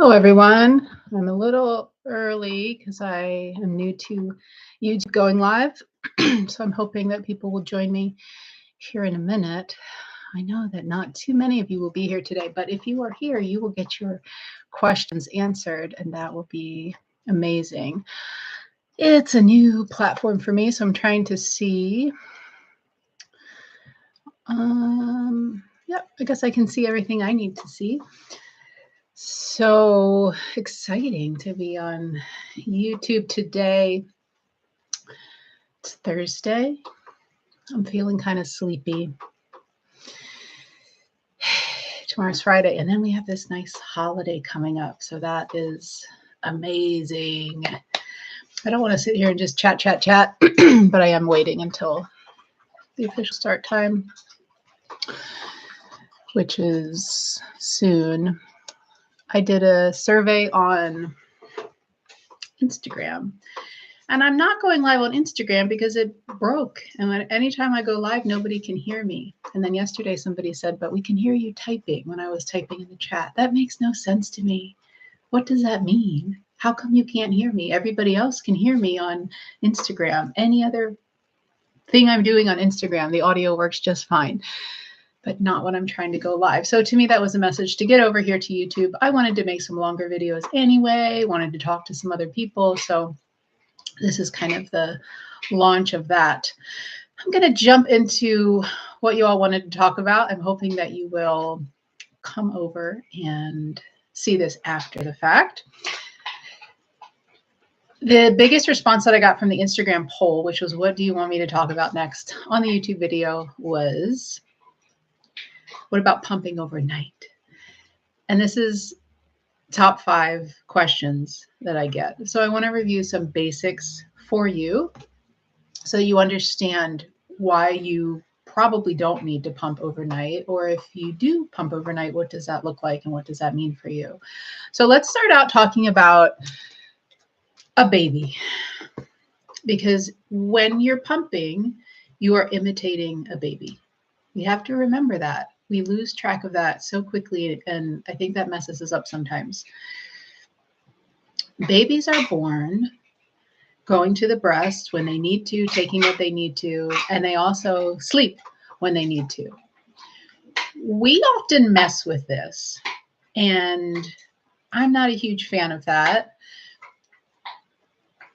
Hello, everyone. I'm a little early because I am new to YouTube going live. So I'm hoping that people will join me here in a minute. I know that not too many of you will be here today, but if you are here, you will get your questions answered, and that will be amazing. It's a new platform for me, so I'm trying to see. Yep, I guess I can see everything I need to see. So exciting to be on YouTube today. It's Thursday. I'm feeling kind of sleepy. Tomorrow's Friday, and then we have this nice holiday coming up. So that is amazing. I don't want to sit here and just chat, but I am waiting until the official start time, which is soon. I did a survey on Instagram. And I'm not going live on Instagram because it broke. And anytime I go live, nobody can hear me. And then yesterday somebody said, but we can hear you typing when I was typing in the chat. That makes no sense to me. What does that mean? How come you can't hear me? Everybody else can hear me on Instagram. Any other thing I'm doing on Instagram, the audio works just fine, but not when I'm trying to go live. So to me, that was a message to get over here to YouTube. I wanted to make some longer videos anyway, wanted to talk to some other people. So this is kind of the launch of that. I'm going to jump into what you all wanted to talk about. I'm hoping that you will come over and see this after the fact. The biggest response that I got from the Instagram poll, which was, what do you want me to talk about next on the YouTube video, was, what about pumping overnight? And this is top 5 questions that I get. So I want to review some basics for you so you understand why you probably don't need to pump overnight, or if you do pump overnight, what does that look like and what does that mean for you? So let's start out talking about a baby, because when you're pumping, you are imitating a baby. You have to remember that. We lose track of that so quickly, and I think that messes us up sometimes. Babies are born going to the breast when they need to, taking what they need to, and they also sleep when they need to. We often mess with this, and I'm not a huge fan of that.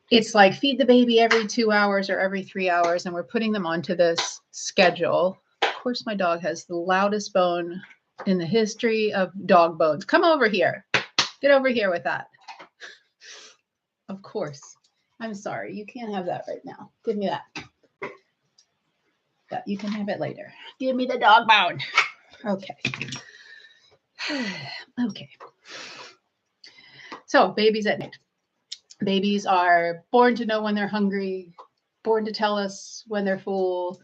It's like feed the baby every 2 hours or every 3 hours, and we're putting them onto this schedule. Of course, my dog has the loudest bone in the history of dog bones. Come over here. Get over here with that. Of course. I'm sorry. You can't have that right now. Give me that. You can have it later. Give me the dog bone. Okay. Okay. So babies at night. Babies are born to know when they're hungry, born to tell us when they're full.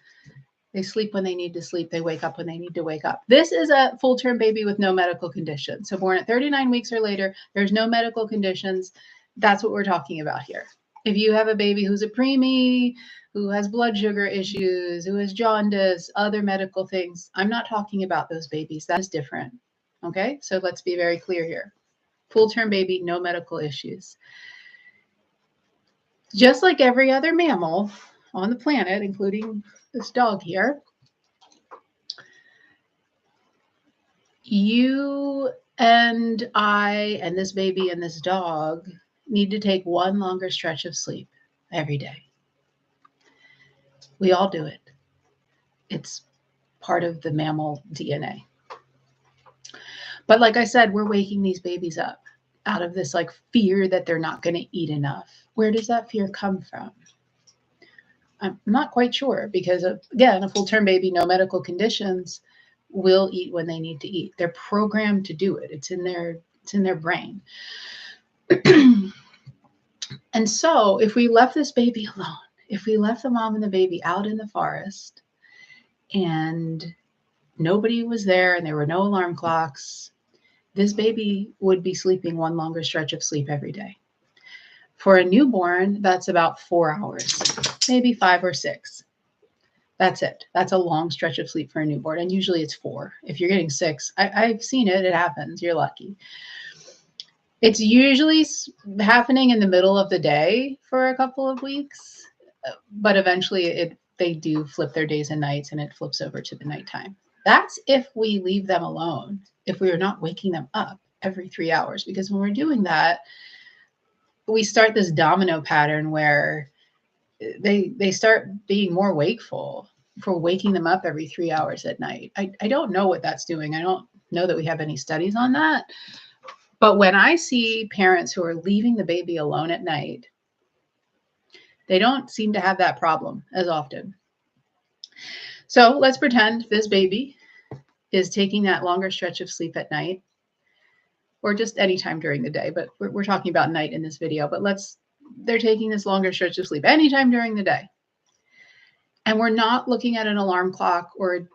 They sleep when they need to sleep. They wake up when they need to wake up. This is a full-term baby with no medical conditions. So born at 39 weeks or later, there's no medical conditions. That's what we're talking about here. If you have a baby who's a preemie, who has blood sugar issues, who has jaundice, other medical things, I'm not talking about those babies. That is different. Okay, so let's be very clear here. Full-term baby, no medical issues. Just like every other mammal on the planet, including this dog here, you and I and this baby and this dog need to take one longer stretch of sleep every day. We all do it. It's part of the mammal DNA. But like I said, we're waking these babies up out of this like fear that they're not going to eat enough. Where does that fear come from? I'm not quite sure, because again, a full-term baby, no medical conditions, will eat when they need to eat. They're programmed to do it. It's in their brain. And so if we left this baby alone, if we left the mom and the baby out in the forest and nobody was there and there were no alarm clocks, this baby would be sleeping one longer stretch of sleep every day. For a newborn, that's about 4 hours, maybe 5 or 6. That's it. That's a long stretch of sleep for a newborn. And usually it's 4. If you're getting 6, I've seen it. It happens. You're lucky. It's usually happening in the middle of the day for a couple of weeks, but eventually they do flip their days and nights and it flips over to the nighttime. That's if we leave them alone, if we are not waking them up every 3 hours, because when we're doing that, we start this domino pattern where they start being more wakeful for waking them up every 3 hours at night. I don't know what that's doing. I don't know that we have any studies on that. But when I see parents who are leaving the baby alone at night, they don't seem to have that problem as often. So let's pretend this baby is taking that longer stretch of sleep at night, or just any time during the day, but we're talking about night in this video, but they're taking this longer stretch of sleep anytime during the day. And we're not looking at an alarm clock or a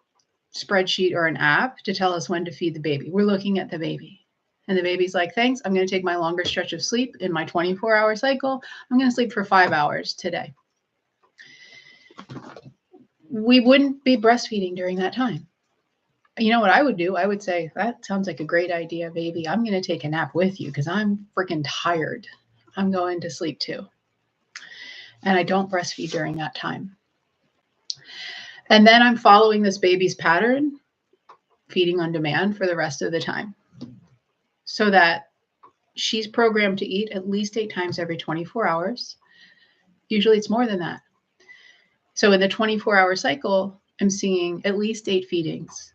spreadsheet or an app to tell us when to feed the baby. We're looking at the baby. And the baby's like, thanks, I'm going to take my longer stretch of sleep in my 24-hour cycle. I'm going to sleep for 5 hours today. We wouldn't be breastfeeding during that time. You know what I would do? I would say, that sounds like a great idea, baby. I'm going to take a nap with you because I'm freaking tired. I'm going to sleep too. And I don't breastfeed during that time. And then I'm following this baby's pattern, feeding on demand for the rest of the time, so that she's programmed to eat at least 8 times every 24 hours. Usually it's more than that. So in the 24-hour cycle, I'm seeing at least 8 feedings.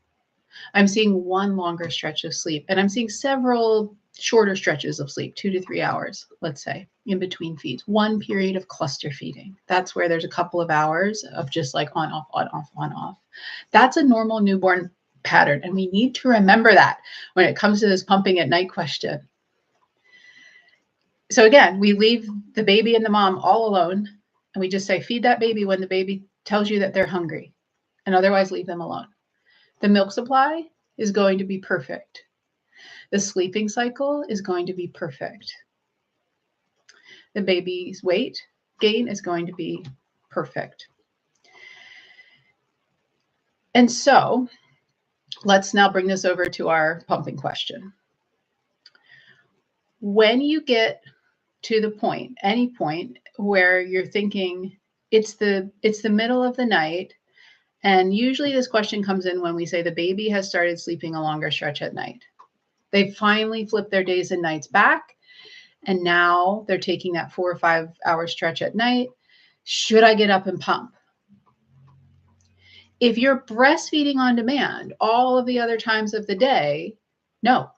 I'm seeing 1 longer stretch of sleep, and I'm seeing several shorter stretches of sleep, 2 to 3 hours, let's say, in between feeds. 1 period of cluster feeding. That's where there's a couple of hours of just like on, off, on, off, on, off. That's a normal newborn pattern, and we need to remember that when it comes to this pumping at night question. So again, we leave the baby and the mom all alone, and we just say, feed that baby when the baby tells you that they're hungry, and otherwise leave them alone. The milk supply is going to be perfect. The sleeping cycle is going to be perfect. The baby's weight gain is going to be perfect. And so let's now bring this over to our pumping question. When you get to the point, any point where you're thinking it's the middle of the night, and usually this question comes in when we say the baby has started sleeping a longer stretch at night. They've finally flipped their days and nights back, and now they're taking that 4 or 5 hour stretch at night. Should I get up and pump? If you're breastfeeding on demand all of the other times of the day, no,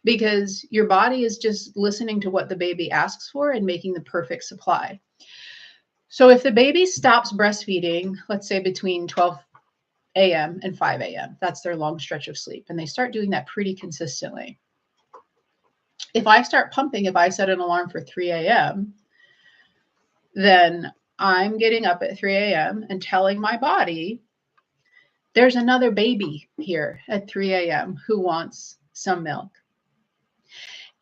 because your body is just listening to what the baby asks for and making the perfect supply. So if the baby stops breastfeeding, let's say between 12 a.m. and 5 a.m., that's their long stretch of sleep, and they start doing that pretty consistently. If I start pumping, if I set an alarm for 3 a.m., then I'm getting up at 3 a.m. and telling my body, there's another baby here at 3 a.m. who wants some milk.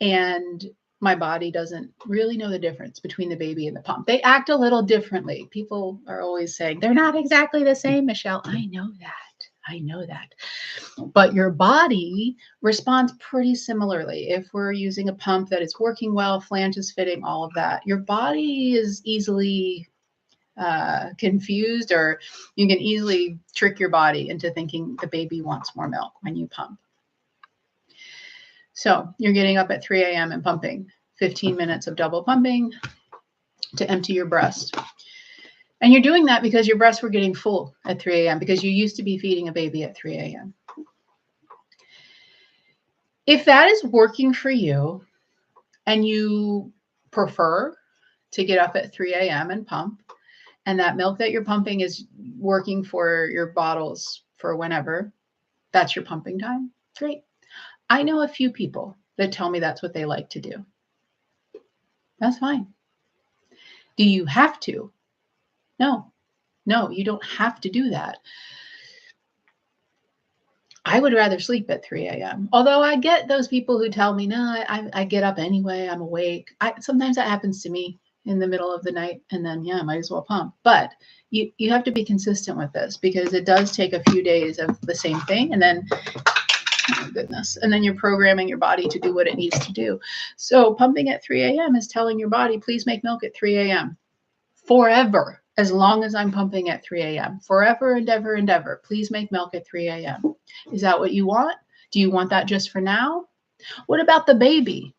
And my body doesn't really know the difference between the baby and the pump. They act a little differently. People are always saying, they're not exactly the same, Michelle. I know that. But your body responds pretty similarly. If we're using a pump that is working well, flange is fitting, all of that, your body is easily confused, or you can easily trick your body into thinking the baby wants more milk when you pump. So you're getting up at 3 a.m. and pumping 15 minutes of double pumping to empty your breast. And you're doing that because your breasts were getting full at 3 a.m. because you used to be feeding a baby at 3 a.m. If that is working for you and you prefer to get up at 3 a.m. and pump, and that milk that you're pumping is working for your bottles for whenever, that's your pumping time, great. I know a few people that tell me that's what they like to do. That's fine. Do you have to? No, you don't have to do that. I would rather sleep at 3 a.m. Although I get those people who tell me, no, I get up anyway, I'm awake. Sometimes that happens to me in the middle of the night, and then, I might as well pump. But you have to be consistent with this, because it does take a few days of the same thing, and then Oh, goodness. And then you're programming your body to do what it needs to do. So pumping at 3 a.m. is telling your body, please make milk at 3 a.m. forever. As long as I'm pumping at 3 a.m. Forever and ever and ever. Please make milk at 3 a.m. Is that what you want? Do you want that just for now? What about the baby?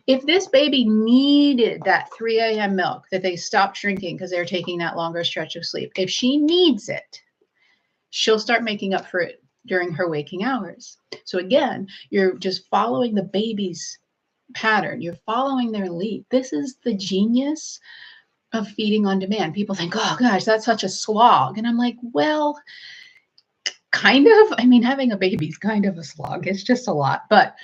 If this baby needed that 3 a.m. milk that they stopped drinking because they're taking that longer stretch of sleep, if she needs it, she'll start making up for it during her waking hours. So again, you're just following the baby's pattern. You're following their lead. This is the genius of feeding on demand. People think, oh gosh, that's such a slog. And I'm like, well, kind of. I mean, having a baby is kind of a slog. It's just a lot. But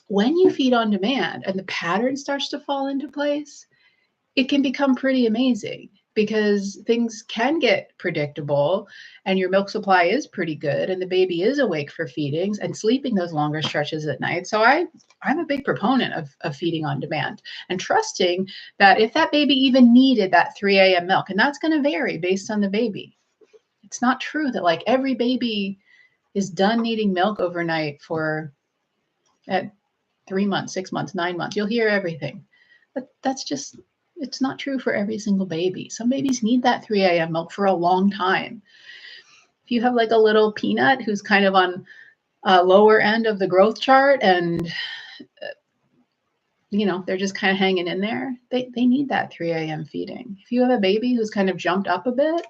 when you feed on demand and the pattern starts to fall into place, it can become pretty amazing because things can get predictable and your milk supply is pretty good and the baby is awake for feedings and sleeping those longer stretches at night. So I'm a big proponent of feeding on demand and trusting that if that baby even needed that 3 a.m. milk, and that's going to vary based on the baby. It's not true that like every baby is done needing milk overnight for at 3 months, 6 months, 9 months. You'll hear everything. But that's just, it's not true for every single baby. Some babies need that 3 a.m. milk for a long time. If you have like a little peanut who's kind of on a lower end of the growth chart and, you know, they're just kind of hanging in there, they need that 3 a.m. feeding. If you have a baby who's kind of jumped up a bit,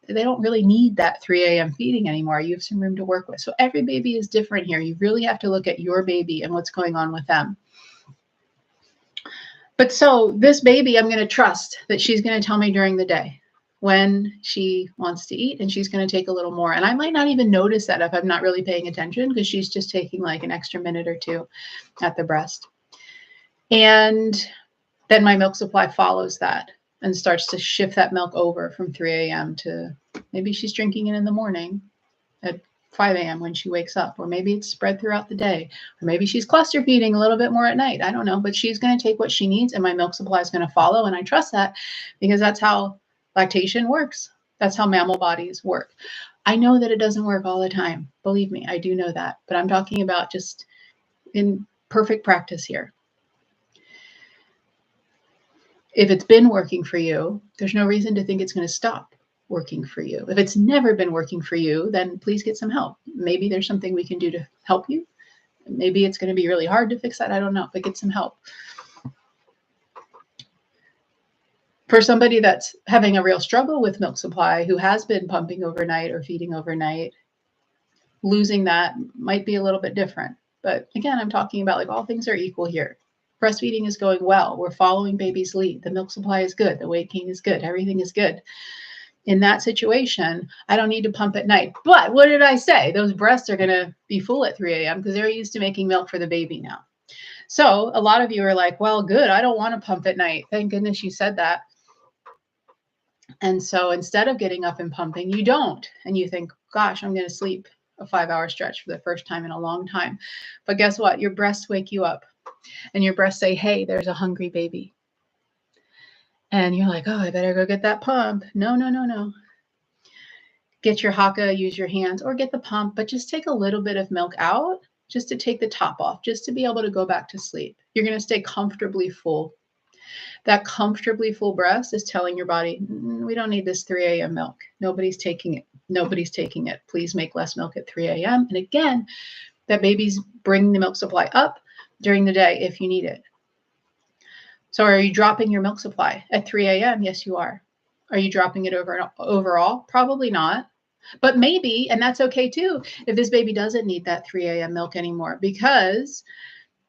they don't really need that 3 a.m. feeding anymore. You have some room to work with. So every baby is different here. You really have to look at your baby and what's going on with them. But so this baby, I'm going to trust that she's going to tell me during the day when she wants to eat, and she's going to take a little more. And I might not even notice that if I'm not really paying attention because she's just taking like an extra minute or two at the breast. And then my milk supply follows that and starts to shift that milk over from 3 a.m. to maybe she's drinking it in the morning at 5 a.m. when she wakes up, or maybe it's spread throughout the day, or maybe she's cluster feeding a little bit more at night. I don't know, but she's going to take what she needs and my milk supply is going to follow. And I trust that because that's how lactation works. That's how mammal bodies work. I know that it doesn't work all the time. Believe me, I do know that, but I'm talking about just in perfect practice here. If it's been working for you, there's no reason to think it's going to stop working for you. If it's never been working for you, then please get some help. Maybe there's something we can do to help you. Maybe it's going to be really hard to fix that. I don't know, but get some help. For somebody that's having a real struggle with milk supply, who has been pumping overnight or feeding overnight, losing that might be a little bit different. But again, I'm talking about like all things are equal here. Breastfeeding is going well. We're following baby's lead. The milk supply is good. The weight gain is good. Everything is good. In that situation, I don't need to pump at night. But what did I say? Those breasts are going to be full at 3 a.m. because they're used to making milk for the baby now. So a lot of you are like, well, good. I don't want to pump at night. Thank goodness you said that. And so instead of getting up and pumping, you don't. And you think, gosh, I'm going to sleep a 5-hour stretch for the first time in a long time. But guess what? Your breasts wake you up. And your breasts say, hey, there's a hungry baby. And you're like, oh, I better go get that pump. No, no, no, no. Get your Haakaa, use your hands, or get the pump, but just take a little bit of milk out just to take the top off, just to be able to go back to sleep. You're going to stay comfortably full. That comfortably full breast is telling your body, we don't need this 3 a.m. milk. Nobody's taking it. Nobody's taking it. Please make less milk at 3 a.m. And again, that baby's bringing the milk supply up during the day if you need it. So are you dropping your milk supply at 3 a.m.? Yes, you are. Are you dropping it overall? Probably not. But maybe, and that's okay too, if this baby doesn't need that 3 a.m. milk anymore because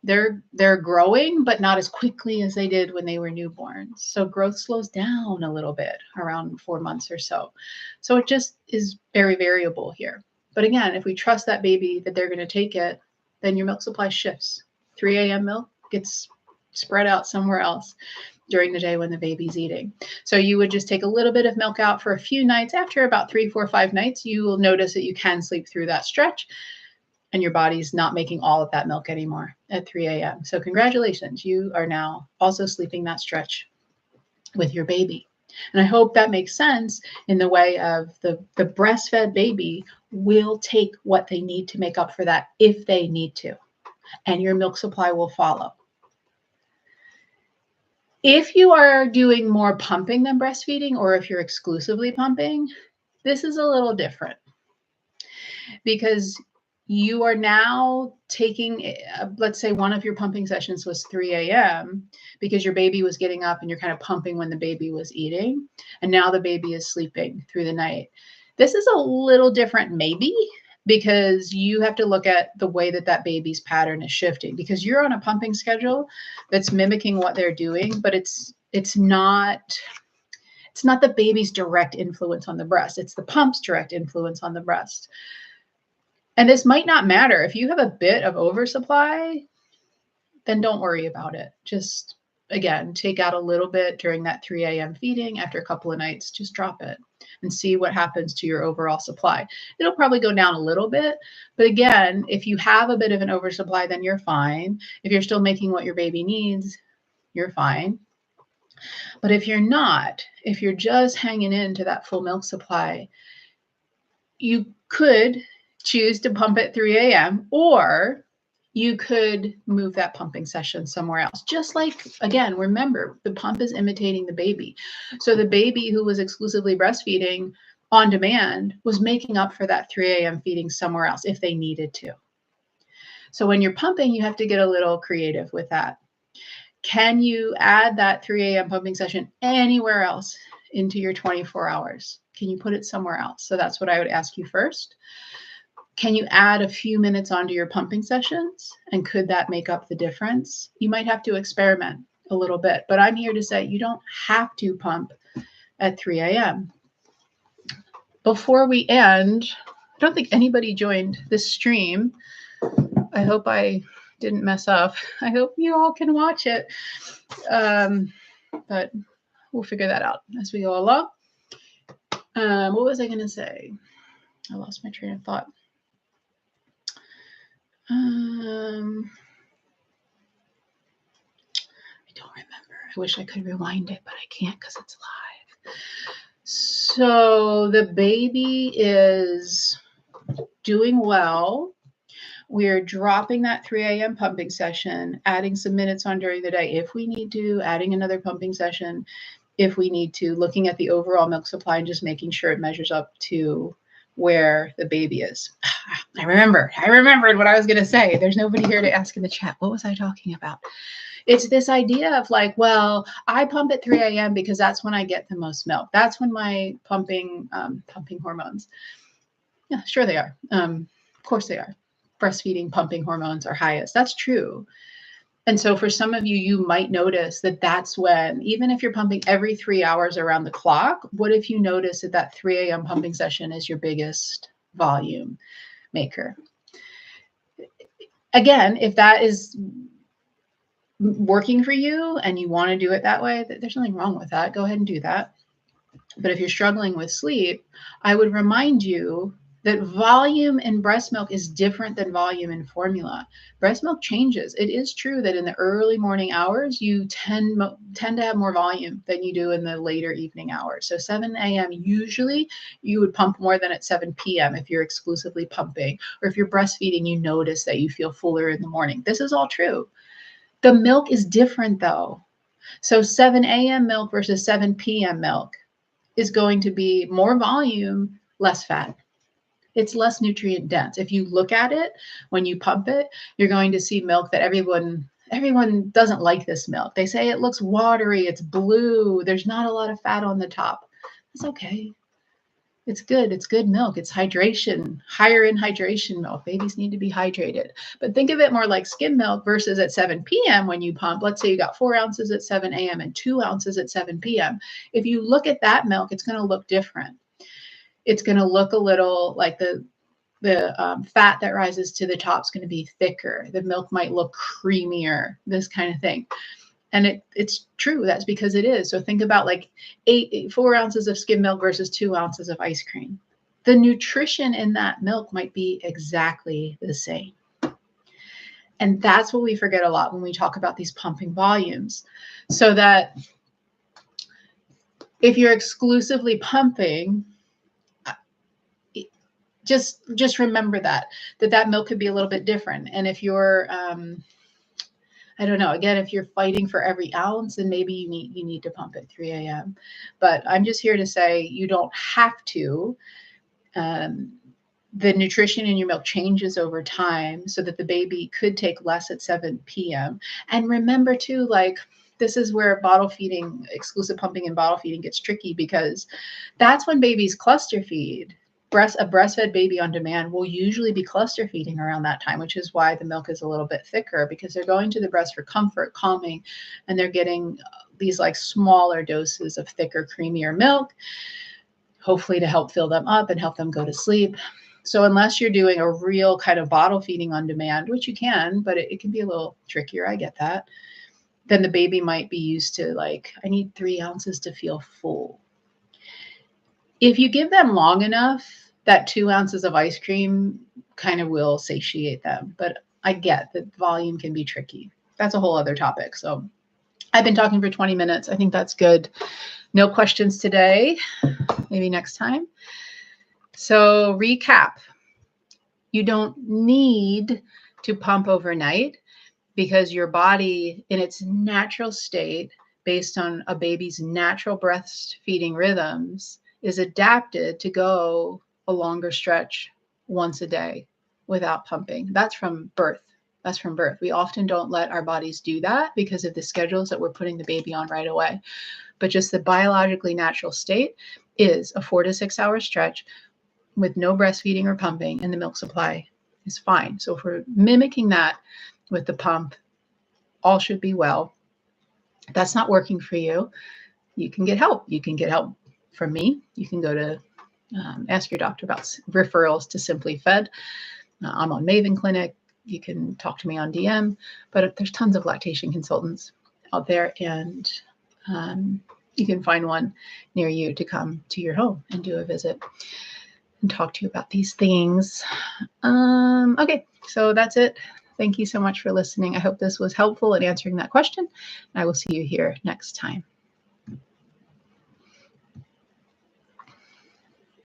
they're growing, but not as quickly as they did when they were newborns. So growth slows down a little bit around 4 months or so. So it just is very variable here. But again, if we trust that baby that they're going to take it, then your milk supply shifts. 3 a.m. milk gets spread out somewhere else during the day when the baby's eating. So you would just take a little bit of milk out for a few nights. After about 3, 4, 5 nights, you will notice that you can sleep through that stretch and your body's not making all of that milk anymore at 3 a.m. So congratulations, you are now also sleeping that stretch with your baby. And I hope that makes sense in the way of the breastfed baby will take what they need to make up for that if they need to, and your milk supply will follow. If you are doing more pumping than breastfeeding, or if you're exclusively pumping, this is a little different because you are now taking, let's say one of your pumping sessions was 3 a.m. because your baby was getting up and you're kind of pumping when the baby was eating, and now the baby is sleeping through the night. This is a little different maybe because you have to look at the way that that baby's pattern is shifting, because you're on a pumping schedule that's mimicking what they're doing, but it's not the baby's direct influence on the breast. It's the pump's direct influence on the breast. And this might not matter. If you have a bit of oversupply, then don't worry about it. Just, again, take out a little bit during that 3 a.m. feeding. After a couple of nights, just drop it and see what happens to your overall supply. It'll probably go down a little bit. But again, if you have a bit of an oversupply, then you're fine. If you're still making what your baby needs, you're fine. But if you're not, if you're just hanging in to that full milk supply, you could choose to pump at 3 a.m. or you could move that pumping session somewhere else. Just like, again, remember, the pump is imitating the baby. So the baby who was exclusively breastfeeding on demand was making up for that 3 a.m. feeding somewhere else if they needed to. So when you're pumping, you have to get a little creative with that. Can you add that 3 a.m. pumping session anywhere else into your 24 hours? Can you put it somewhere else? So that's what I would ask you first. Can you add a few minutes onto your pumping sessions? And could that make up the difference? You might have to experiment a little bit, but I'm here to say you don't have to pump at 3 a.m. Before we end, I don't think anybody joined this stream. I hope I didn't mess up. I hope you all can watch it. But we'll figure that out as we go along. What was I going to say? I lost my train of thought. I don't remember. I wish I could rewind it, but I can't because it's live. So the baby is doing well. We're dropping that 3 a.m. pumping session, adding some minutes on during the day if we need to, adding another pumping session if we need to, looking at the overall milk supply and just making sure it measures up to where the baby is. I remembered what I was going to say. There's nobody here to ask in the chat. What was I talking about? It's this idea of like, well, I pump at 3 a.m. because that's when I get the most milk. That's when my pumping hormones. Yeah, sure they are. Of course they are. Breastfeeding pumping hormones are highest. That's true. And so for some of you, you might notice that that's when, even if you're pumping every 3 hours around the clock, what if you notice that that 3 a.m. pumping session is your biggest volume maker? Again, if that is working for you and you want to do it that way, there's nothing wrong with that. Go ahead and do that. But if you're struggling with sleep, I would remind you that volume in breast milk is different than volume in formula. Breast milk changes. It is true that in the early morning hours, you tend to have more volume than you do in the later evening hours. So 7 a.m. usually you would pump more than at 7 p.m. if you're exclusively pumping, or if you're breastfeeding, you notice that you feel fuller in the morning. This is all true. The milk is different though. So 7 a.m. milk versus 7 p.m. milk is going to be more volume, less fat. It's less nutrient dense. If you look at it, when you pump it, you're going to see milk that everyone doesn't like this milk. They say it looks watery, it's blue, there's not a lot of fat on the top. That's okay. It's good. It's good milk. It's hydration, higher in hydration milk. Babies need to be hydrated. But think of it more like skim milk versus at 7 p.m. when you pump. Let's say you got 4 ounces at 7 a.m. and 2 ounces at 7 p.m. If you look at that milk, it's going to look different. It's going to look a little like the fat that rises to the top is going to be thicker. The milk might look creamier, this kind of thing. And it's true. That's because it is. So think about like 4 ounces of skim milk versus 2 ounces of ice cream. The nutrition in that milk might be exactly the same. And that's what we forget a lot when we talk about these pumping volumes. So that if you're exclusively pumping, just remember that milk could be a little bit different. And if you're, I don't know, again, if you're fighting for every ounce, then maybe you need to pump at 3 a.m. But I'm just here to say you don't have to. The nutrition in your milk changes over time so that the baby could take less at 7 p.m. And remember too, like, this is where bottle feeding, exclusive pumping and bottle feeding gets tricky, because that's when babies cluster feed. A breastfed baby on demand will usually be cluster feeding around that time, which is why the milk is a little bit thicker, because they're going to the breast for comfort, calming, and they're getting these like smaller doses of thicker, creamier milk, hopefully to help fill them up and help them go to sleep. So unless you're doing a real kind of bottle feeding on demand, which you can, but it can be a little trickier, I get that, then the baby might be used to like, I need 3 ounces to feel full. If you give them long enough, that 2 ounces of ice cream kind of will satiate them. But I get that volume can be tricky. That's a whole other topic. So I've been talking for 20 minutes. I think that's good. No questions today. Maybe next time. So recap. You don't need to pump overnight, because your body in its natural state, based on a baby's natural breastfeeding rhythms, is adapted to go a longer stretch once a day without pumping. That's from birth. That's from birth. We often don't let our bodies do that because of the schedules that we're putting the baby on right away. But just the biologically natural state is a 4 to 6 hour stretch with no breastfeeding or pumping, and the milk supply is fine. So if we're mimicking that with the pump, all should be well. If that's not working for you, you can get help. You can get help from me. You can go to ask your doctor about referrals to Simply Fed. I'm on Maven Clinic. You can talk to me on DM, but there's tons of lactation consultants out there, and you can find one near you to come to your home and do a visit and talk to you about these things. Okay, so that's it. Thank you so much for listening. I hope this was helpful in answering that question. I will see you here next time.